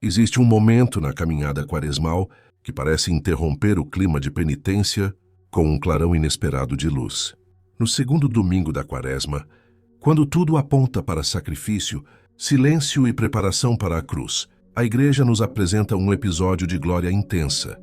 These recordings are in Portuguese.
Existe um momento na caminhada quaresmal que parece interromper o clima de penitência com um clarão inesperado de luz. No segundo domingo da Quaresma, quando tudo aponta para sacrifício, silêncio e preparação para a cruz, a Igreja nos apresenta um episódio de glória intensa,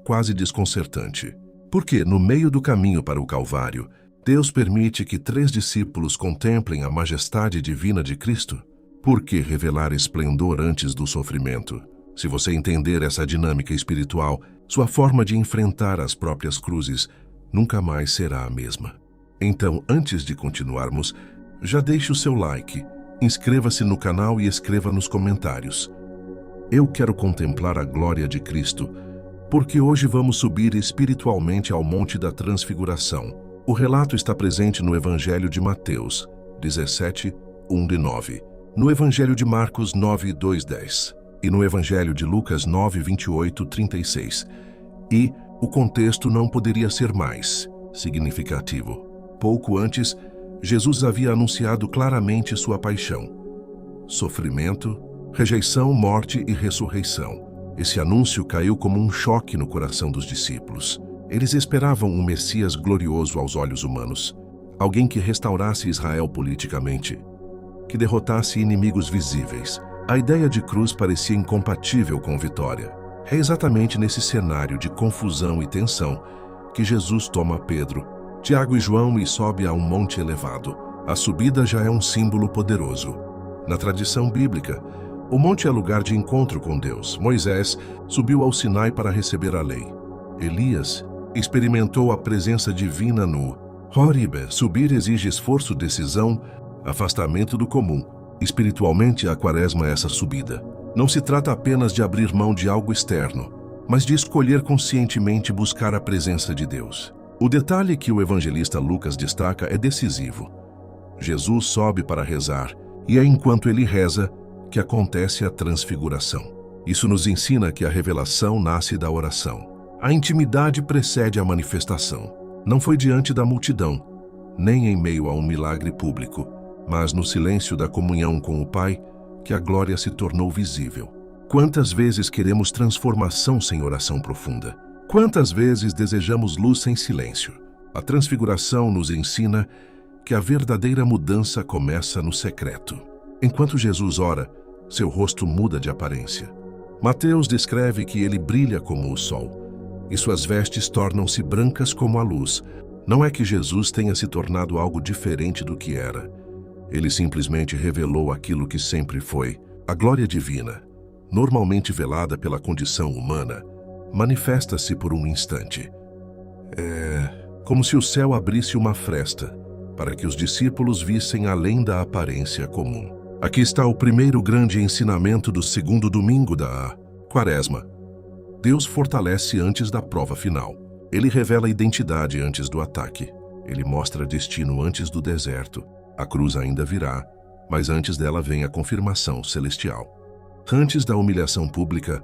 quase desconcertante. Porque, no meio do caminho para o Calvário, Deus permite que 3 discípulos contemplem a majestade divina de Cristo? Por que revelar esplendor antes do sofrimento? Se você entender essa dinâmica espiritual, sua forma de enfrentar as próprias cruzes nunca mais será a mesma. Então, antes de continuarmos, já deixe o seu like, inscreva-se no canal e escreva nos comentários. Eu quero contemplar a glória de Cristo, porque hoje vamos subir espiritualmente ao Monte da Transfiguração. O relato está presente no Evangelho de Mateus 17, 1-9, no Evangelho de Marcos 9, 2-10 e no Evangelho de Lucas 9, 28, 36. E o contexto não poderia ser mais significativo. Pouco antes, Jesus havia anunciado claramente sua paixão, sofrimento, rejeição, morte e ressurreição. Esse anúncio caiu como um choque no coração dos discípulos. Eles esperavam um Messias glorioso aos olhos humanos, alguém que restaurasse Israel politicamente, que derrotasse inimigos visíveis. A ideia de cruz parecia incompatível com vitória. É exatamente nesse cenário de confusão e tensão que Jesus toma Pedro, Tiago e João e sobe a um monte elevado. A subida já é um símbolo poderoso. Na tradição bíblica, o monte é lugar de encontro com Deus. Moisés subiu ao Sinai para receber a lei. Elias experimentou a presença divina no Horebe. Subir exige esforço, decisão, afastamento do comum. Espiritualmente, a Quaresma é essa subida. Não se trata apenas de abrir mão de algo externo, mas de escolher conscientemente buscar a presença de Deus. O detalhe que o evangelista Lucas destaca é decisivo. Jesus sobe para rezar, e é enquanto ele reza que acontece a transfiguração. Isso nos ensina que a revelação nasce da oração. A intimidade precede a manifestação. Não foi diante da multidão, nem em meio a um milagre público, mas no silêncio da comunhão com o Pai que a glória se tornou visível. Quantas vezes queremos transformação sem oração profunda? Quantas vezes desejamos luz sem silêncio? A transfiguração nos ensina que a verdadeira mudança começa no secreto. Enquanto Jesus ora, seu rosto muda de aparência. Mateus descreve que ele brilha como o sol, e suas vestes tornam-se brancas como a luz. Não é que Jesus tenha se tornado algo diferente do que era. Ele simplesmente revelou aquilo que sempre foi. A glória divina, normalmente velada pela condição humana, manifesta-se por um instante. É como se o céu abrisse uma fresta para que os discípulos vissem além da aparência comum. Aqui está o primeiro grande ensinamento do segundo domingo da Quaresma. Deus fortalece antes da prova final. Ele revela a identidade antes do ataque. Ele mostra destino antes do deserto. A cruz ainda virá, mas antes dela vem a confirmação celestial. Antes da humilhação pública,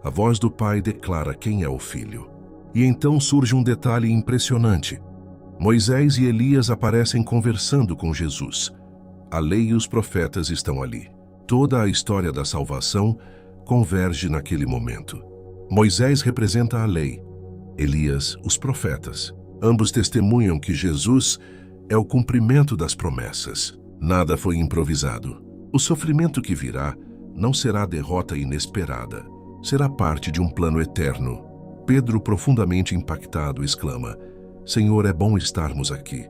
a voz do Pai declara quem é o Filho. E então surge um detalhe impressionante. Moisés e Elias aparecem conversando com Jesus. A lei e os profetas estão ali. Toda a história da salvação converge naquele momento. Moisés representa a lei, Elias, os profetas. Ambos testemunham que Jesus é o cumprimento das promessas. Nada foi improvisado. O sofrimento que virá não será derrota inesperada. Será parte de um plano eterno. Pedro, profundamente impactado, exclama: Senhor, é bom estarmos aqui.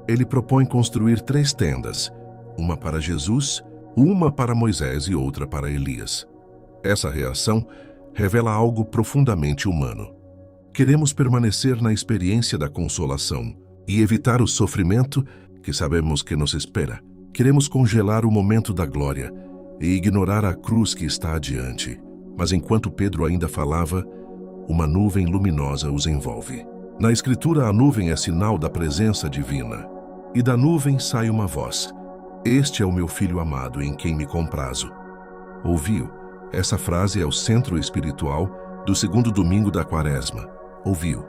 Ele propõe construir 3 tendas, uma para Jesus, uma para Moisés e outra para Elias. Essa reação revela algo profundamente humano. Queremos permanecer na experiência da consolação e evitar o sofrimento que sabemos que nos espera. Queremos congelar o momento da glória e ignorar a cruz que está adiante. Mas enquanto Pedro ainda falava, uma nuvem luminosa os envolve. Na Escritura, a nuvem é sinal da presença divina. E da nuvem sai uma voz: Este é o meu Filho amado, em quem me comprazo. Ouviu? Essa frase é o centro espiritual do segundo domingo da Quaresma. Ouviu?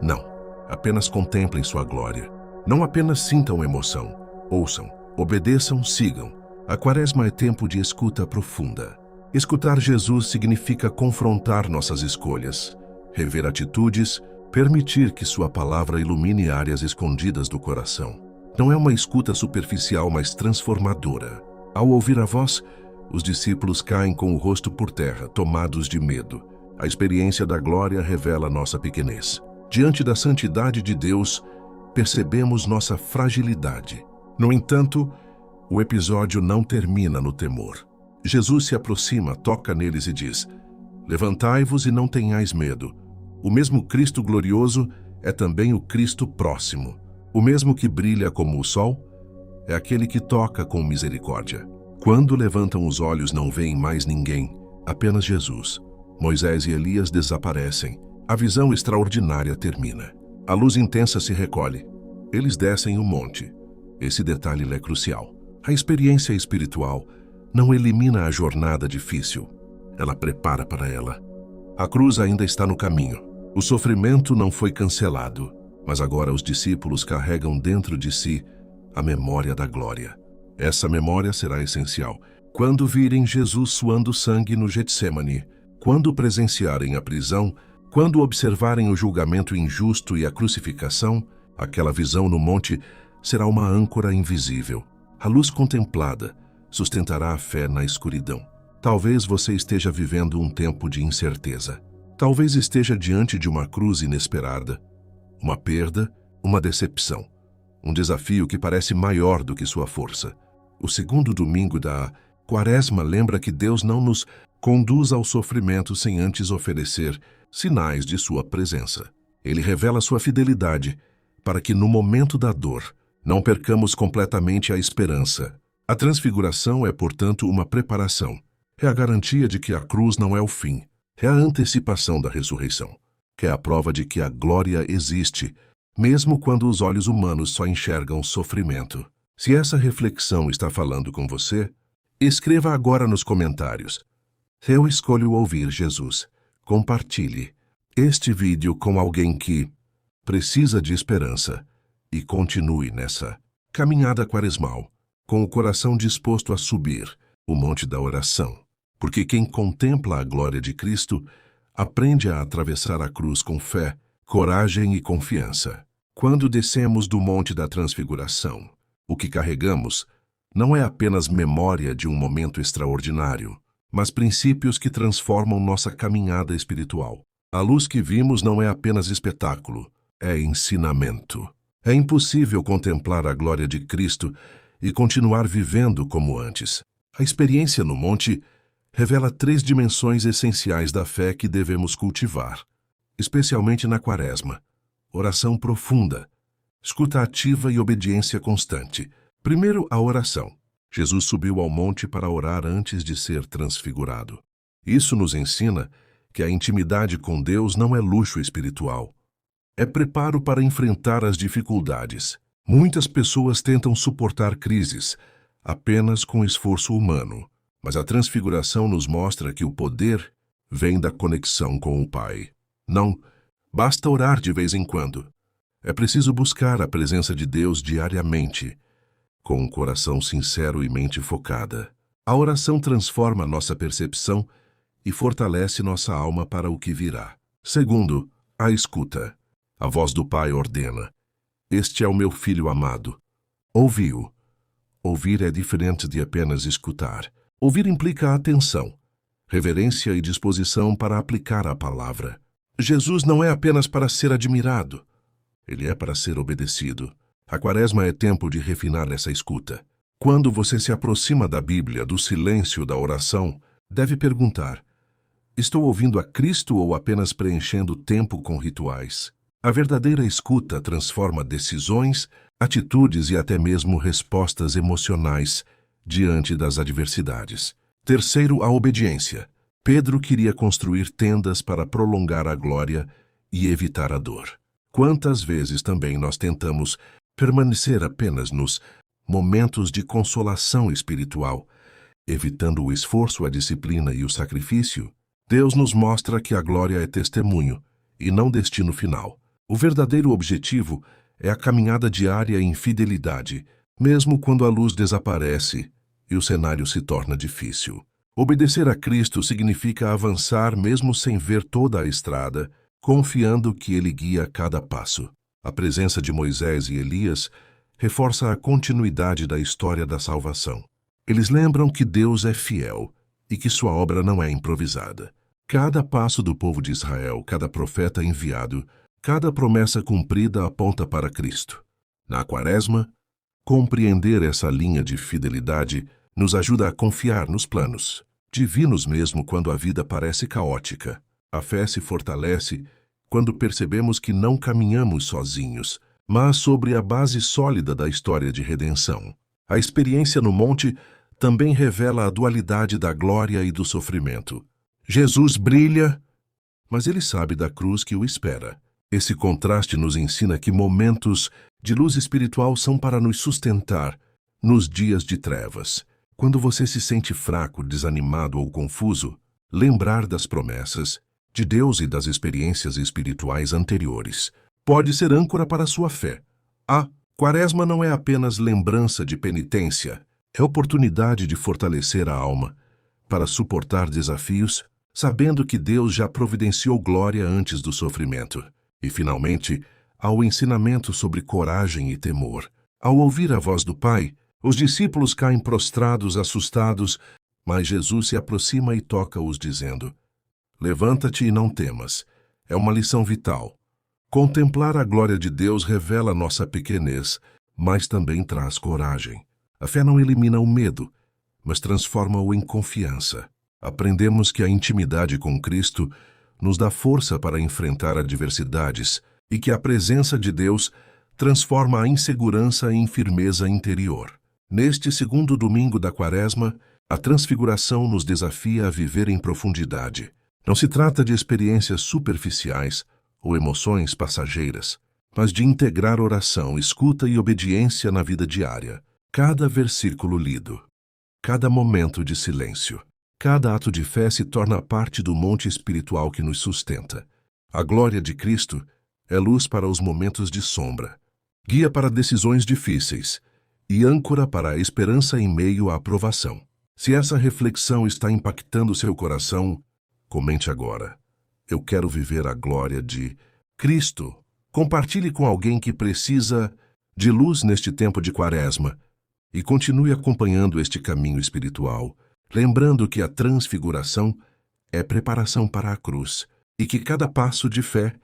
Não. Apenas contemplem sua glória. Não apenas sintam emoção. Ouçam, obedeçam, sigam. A Quaresma é tempo de escuta profunda. Escutar Jesus significa confrontar nossas escolhas, rever atitudes, permitir que sua palavra ilumine áreas escondidas do coração. Não é uma escuta superficial, mas transformadora. Ao ouvir a voz, os discípulos caem com o rosto por terra, tomados de medo. A experiência da glória revela nossa pequenez. Diante da santidade de Deus, percebemos nossa fragilidade. No entanto, o episódio não termina no temor. Jesus se aproxima, toca neles e diz: levantai-vos e não tenhais medo. O mesmo Cristo glorioso é também o Cristo próximo. O mesmo que brilha como o sol é aquele que toca com misericórdia. Quando levantam os olhos, não veem mais ninguém, apenas Jesus. Moisés e Elias desaparecem. A visão extraordinária termina. A luz intensa se recolhe. Eles descem o monte. Esse detalhe é crucial. A experiência espiritual não elimina a jornada difícil. Ela prepara para ela. A cruz ainda está no caminho. O sofrimento não foi cancelado, mas agora os discípulos carregam dentro de si a memória da glória. Essa memória será essencial quando virem Jesus suando sangue no Getsêmani, quando presenciarem a prisão, quando observarem o julgamento injusto e a crucificação. Aquela visão no monte será uma âncora invisível. A luz contemplada sustentará a fé na escuridão. Talvez você esteja vivendo um tempo de incerteza. Talvez esteja diante de uma cruz inesperada, uma perda, uma decepção, um desafio que parece maior do que sua força. O segundo domingo da Quaresma lembra que Deus não nos conduz ao sofrimento sem antes oferecer sinais de sua presença. Ele revela sua fidelidade para que no momento da dor não percamos completamente a esperança. A transfiguração é, portanto, uma preparação. É a garantia de que a cruz não é o fim. É a antecipação da ressurreição. É a prova de que a glória existe, mesmo quando os olhos humanos só enxergam sofrimento. Se essa reflexão está falando com você, escreva agora nos comentários: eu escolho ouvir Jesus. Compartilhe este vídeo com alguém que precisa de esperança e continue nessa caminhada quaresmal, com o coração disposto a subir o monte da oração. Porque quem contempla a glória de Cristo aprende a atravessar a cruz com fé, coragem e confiança. Quando descemos do monte da transfiguração, o que carregamos não é apenas memória de um momento extraordinário, mas princípios que transformam nossa caminhada espiritual. A luz que vimos não é apenas espetáculo, é ensinamento. É impossível contemplar a glória de Cristo e continuar vivendo como antes. A experiência no monte revela 3 dimensões essenciais da fé que devemos cultivar, especialmente na Quaresma: oração profunda, escuta ativa e obediência constante. Primeiro, a oração. Jesus subiu ao monte para orar antes de ser transfigurado. Isso nos ensina que a intimidade com Deus não é luxo espiritual. É preparo para enfrentar as dificuldades. Muitas pessoas tentam suportar crises apenas com esforço humano, mas a transfiguração nos mostra que o poder vem da conexão com o Pai. Não basta orar de vez em quando. É preciso buscar a presença de Deus diariamente, com um coração sincero e mente focada. A oração transforma nossa percepção e fortalece nossa alma para o que virá. Segundo, a escuta. A voz do Pai ordena: este é o meu filho amado. Ouvi-o. Ouvir é diferente de apenas escutar. Ouvir implica atenção, reverência e disposição para aplicar a palavra. Jesus não é apenas para ser admirado, ele é para ser obedecido. A Quaresma é tempo de refinar essa escuta. Quando você se aproxima da Bíblia, do silêncio da oração, deve perguntar: estou ouvindo a Cristo ou apenas preenchendo o tempo com rituais? A verdadeira escuta transforma decisões, atitudes e até mesmo respostas emocionais diante das adversidades. Terceiro, a obediência. Pedro queria construir tendas para prolongar a glória e evitar a dor. Quantas vezes também nós tentamos permanecer apenas nos momentos de consolação espiritual, evitando o esforço, a disciplina e o sacrifício? Deus nos mostra que a glória é testemunho e não destino final. O verdadeiro objetivo é a caminhada diária em fidelidade, mesmo quando a luz desaparece e o cenário se torna difícil. Obedecer a Cristo significa avançar mesmo sem ver toda a estrada, confiando que Ele guia cada passo. A presença de Moisés e Elias reforça a continuidade da história da salvação. Eles lembram que Deus é fiel e que sua obra não é improvisada. Cada passo do povo de Israel, cada profeta enviado, cada promessa cumprida aponta para Cristo. Na Quaresma, compreender essa linha de fidelidade nos ajuda a confiar nos planos divinos mesmo quando a vida parece caótica. A fé se fortalece quando percebemos que não caminhamos sozinhos, mas sobre a base sólida da história de redenção. A experiência no monte também revela a dualidade da glória e do sofrimento. Jesus brilha, mas ele sabe da cruz que o espera. Esse contraste nos ensina que momentos de luz espiritual são para nos sustentar nos dias de trevas. Quando você se sente fraco, desanimado ou confuso, lembrar das promessas de Deus e das experiências espirituais anteriores pode ser âncora para a sua fé. A Quaresma não é apenas lembrança de penitência, é oportunidade de fortalecer a alma para suportar desafios, sabendo que Deus já providenciou glória antes do sofrimento. E, finalmente, há o ensinamento sobre coragem e temor. Ao ouvir a voz do Pai, os discípulos caem prostrados, assustados, mas Jesus se aproxima e toca-os, dizendo: Levanta-te e não temas. É uma lição vital. Contemplar a glória de Deus revela nossa pequenez, mas também traz coragem. A fé não elimina o medo, mas transforma-o em confiança. Aprendemos que a intimidade com Cristo nos dá força para enfrentar adversidades e que a presença de Deus transforma a insegurança em firmeza interior. Neste segundo domingo da Quaresma, a Transfiguração nos desafia a viver em profundidade. Não se trata de experiências superficiais ou emoções passageiras, mas de integrar oração, escuta e obediência na vida diária. Cada versículo lido, cada momento de silêncio, cada ato de fé se torna parte do monte espiritual que nos sustenta. A glória de Cristo é luz para os momentos de sombra, guia para decisões difíceis e âncora para a esperança em meio à provação. Se essa reflexão está impactando seu coração, comente agora. Eu quero viver a glória de Cristo. Compartilhe com alguém que precisa de luz neste tempo de Quaresma e continue acompanhando este caminho espiritual, lembrando que a transfiguração é preparação para a cruz e que cada passo de fé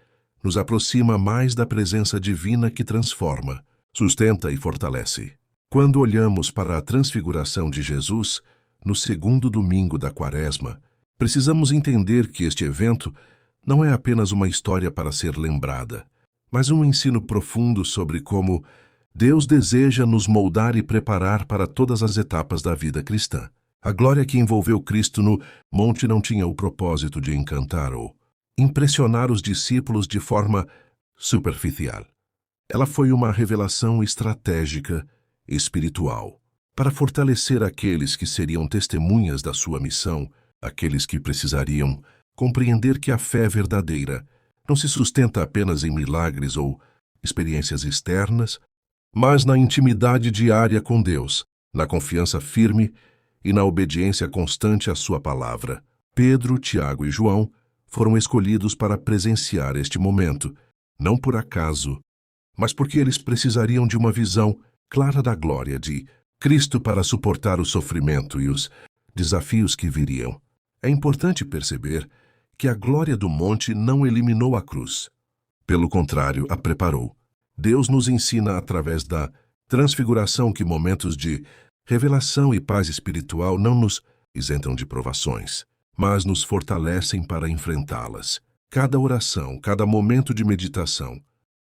nos aproxima mais da presença divina que transforma, sustenta e fortalece. Quando olhamos para a transfiguração de Jesus, no segundo domingo da Quaresma, precisamos entender que este evento não é apenas uma história para ser lembrada, mas um ensino profundo sobre como Deus deseja nos moldar e preparar para todas as etapas da vida cristã. A glória que envolveu Cristo no monte não tinha o propósito de encantar ou impressionar os discípulos de forma superficial. Ela foi uma revelação estratégica, espiritual, para fortalecer aqueles que seriam testemunhas da sua missão, aqueles que precisariam compreender que a fé verdadeira não se sustenta apenas em milagres ou experiências externas, mas na intimidade diária com Deus, na confiança firme e na obediência constante à sua palavra. Pedro, Tiago e João foram escolhidos para presenciar este momento, não por acaso, mas porque eles precisariam de uma visão clara da glória de Cristo para suportar o sofrimento e os desafios que viriam. É importante perceber que a glória do monte não eliminou a cruz. Pelo contrário, a preparou. Deus nos ensina através da transfiguração que momentos de revelação e paz espiritual não nos isentam de provações, mas nos fortalecem para enfrentá-las. Cada oração, cada momento de meditação,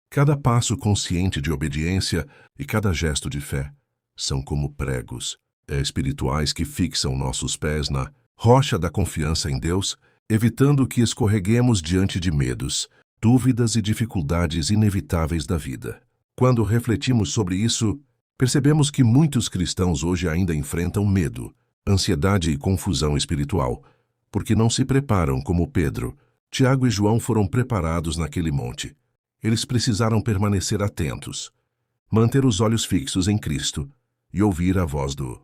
cada passo consciente de obediência e cada gesto de fé são como pregos espirituais que fixam nossos pés na rocha da confiança em Deus, evitando que escorreguemos diante de medos, dúvidas e dificuldades inevitáveis da vida. Quando refletimos sobre isso, percebemos que muitos cristãos hoje ainda enfrentam medo, ansiedade e confusão espiritual, porque não se preparam como Pedro, Tiago e João foram preparados naquele monte. Eles precisaram permanecer atentos, manter os olhos fixos em Cristo e ouvir a voz do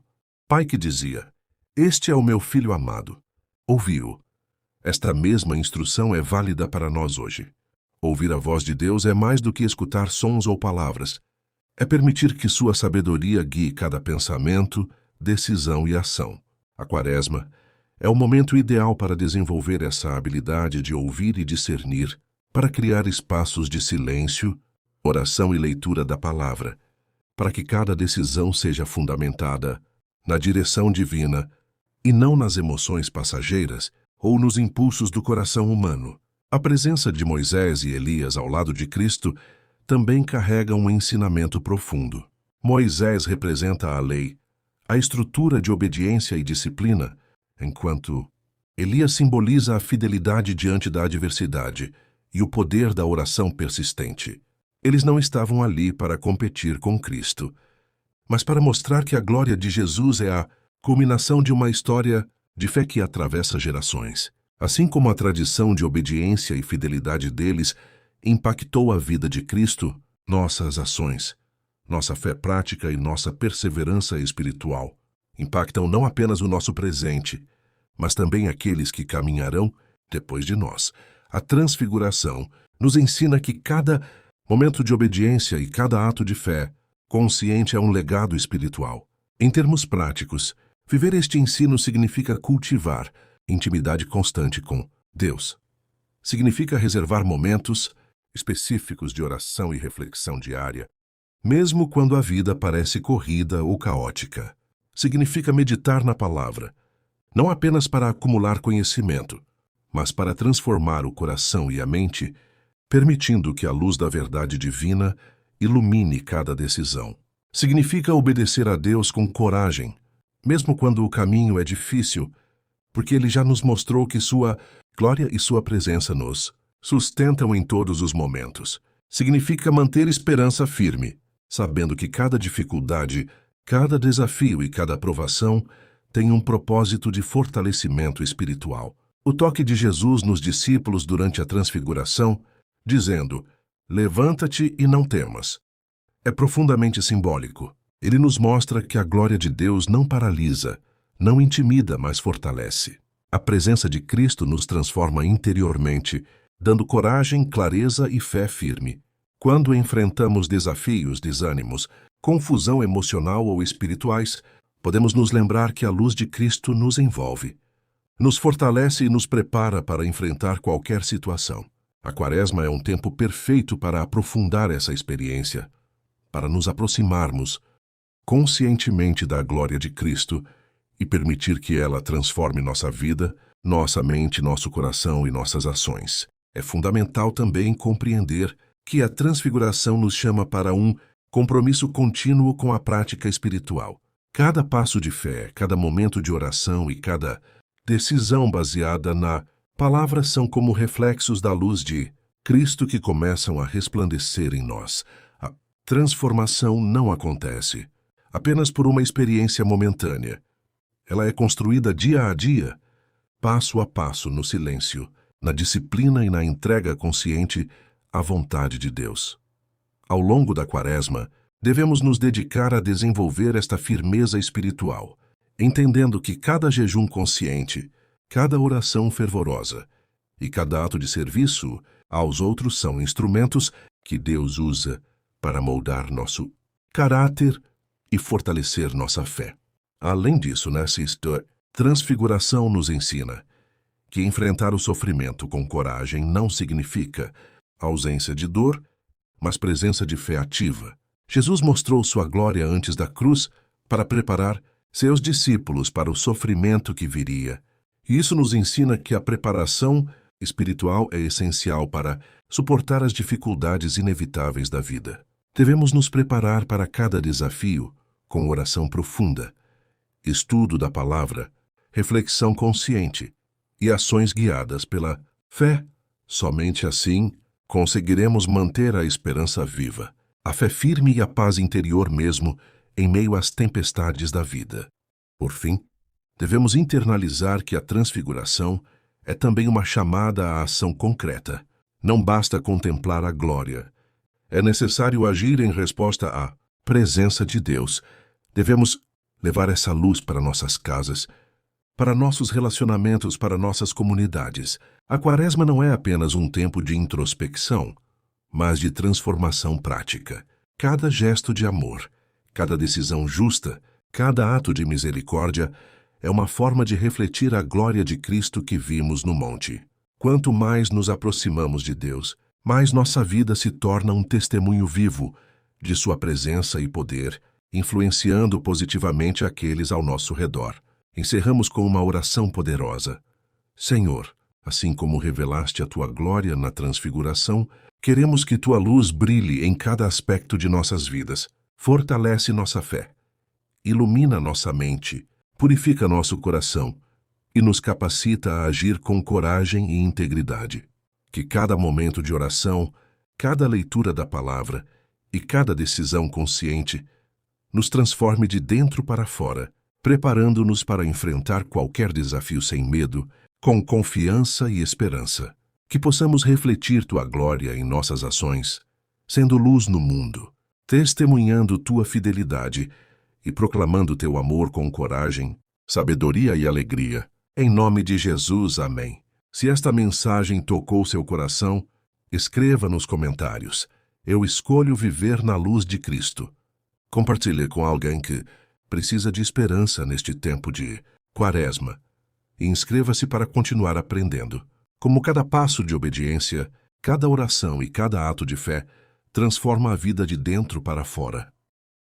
Pai que dizia: Este é o meu filho amado. Ouvi-o. Esta mesma instrução é válida para nós hoje. Ouvir a voz de Deus é mais do que escutar sons ou palavras. É permitir que sua sabedoria guie cada pensamento, decisão e ação. A Quaresma é o momento ideal para desenvolver essa habilidade de ouvir e discernir, para criar espaços de silêncio, oração e leitura da palavra, para que cada decisão seja fundamentada na direção divina e não nas emoções passageiras ou nos impulsos do coração humano. A presença de Moisés e Elias ao lado de Cristo também carrega um ensinamento profundo. Moisés representa a lei, a estrutura de obediência e disciplina, enquanto Elias simboliza a fidelidade diante da adversidade e o poder da oração persistente. Eles não estavam ali para competir com Cristo, mas para mostrar que a glória de Jesus é a culminação de uma história de fé que atravessa gerações. Assim como a tradição de obediência e fidelidade deles impactou a vida de Cristo, nossas ações, nossa fé prática e nossa perseverança espiritual impactam não apenas o nosso presente, mas também aqueles que caminharão depois de nós. A transfiguração nos ensina que cada momento de obediência e cada ato de fé consciente é um legado espiritual. Em termos práticos, viver este ensino significa cultivar intimidade constante com Deus. Significa reservar momentos específicos de oração e reflexão diária, mesmo quando a vida parece corrida ou caótica. Significa meditar na palavra, não apenas para acumular conhecimento, mas para transformar o coração e a mente, permitindo que a luz da verdade divina ilumine cada decisão. Significa obedecer a Deus com coragem, mesmo quando o caminho é difícil, porque Ele já nos mostrou que sua glória e sua presença nos sustentam em todos os momentos. Significa manter esperança firme, sabendo que cada dificuldade, cada desafio e cada provação tem um propósito de fortalecimento espiritual. O toque de Jesus nos discípulos durante a transfiguração, dizendo: "Levanta-te e não temas", é profundamente simbólico. Ele nos mostra que a glória de Deus não paralisa, não intimida, mas fortalece. A presença de Cristo nos transforma interiormente, dando coragem, clareza e fé firme. Quando enfrentamos desafios, desânimos, confusão emocional ou espirituais, podemos nos lembrar que a luz de Cristo nos envolve, nos fortalece e nos prepara para enfrentar qualquer situação. A Quaresma é um tempo perfeito para aprofundar essa experiência, para nos aproximarmos conscientemente da glória de Cristo e permitir que ela transforme nossa vida, nossa mente, nosso coração e nossas ações. É fundamental também compreender que a transfiguração nos chama para um compromisso contínuo com a prática espiritual. Cada passo de fé, cada momento de oração e cada decisão baseada na palavra são como reflexos da luz de Cristo que começam a resplandecer em nós. A transformação não acontece apenas por uma experiência momentânea. Ela é construída dia a dia, passo a passo, no silêncio, na disciplina e na entrega consciente à vontade de Deus. Ao longo da Quaresma, devemos nos dedicar a desenvolver esta firmeza espiritual, entendendo que cada jejum consciente, cada oração fervorosa e cada ato de serviço aos outros são instrumentos que Deus usa para moldar nosso caráter e fortalecer nossa fé. Além disso, nessa transfiguração nos ensina que enfrentar o sofrimento com coragem não significa ausência de dor, mas presença de fé ativa. Jesus mostrou sua glória antes da cruz para preparar seus discípulos para o sofrimento que viria. E isso nos ensina que a preparação espiritual é essencial para suportar as dificuldades inevitáveis da vida. Devemos nos preparar para cada desafio com oração profunda, estudo da palavra, reflexão consciente e ações guiadas pela fé. Somente assim conseguiremos manter a esperança viva, a fé firme e a paz interior mesmo em meio às tempestades da vida. Por fim, devemos internalizar que a transfiguração é também uma chamada à ação concreta. Não basta contemplar a glória. É necessário agir em resposta à presença de Deus. Devemos levar essa luz para nossas casas, para nossos relacionamentos, para nossas comunidades. A Quaresma não é apenas um tempo de introspecção, mas de transformação prática. Cada gesto de amor, cada decisão justa, cada ato de misericórdia é uma forma de refletir a glória de Cristo que vimos no monte. Quanto mais nos aproximamos de Deus, mais nossa vida se torna um testemunho vivo de sua presença e poder, influenciando positivamente aqueles ao nosso redor. Encerramos com uma oração poderosa. Senhor, assim como revelaste a tua glória na transfiguração, queremos que tua luz brilhe em cada aspecto de nossas vidas. Fortalece nossa fé, ilumina nossa mente, purifica nosso coração e nos capacita a agir com coragem e integridade. Que cada momento de oração, cada leitura da palavra e cada decisão consciente nos transforme de dentro para fora, preparando-nos para enfrentar qualquer desafio sem medo, com confiança e esperança. Que possamos refletir tua glória em nossas ações, sendo luz no mundo, testemunhando tua fidelidade e proclamando teu amor com coragem, sabedoria e alegria. Em nome de Jesus, amém. Se esta mensagem tocou seu coração, escreva nos comentários: eu escolho viver na luz de Cristo. Compartilhe com alguém que precisa de esperança neste tempo de Quaresma e inscreva-se para continuar aprendendo. Como cada passo de obediência, cada oração e cada ato de fé transforma a vida de dentro para fora.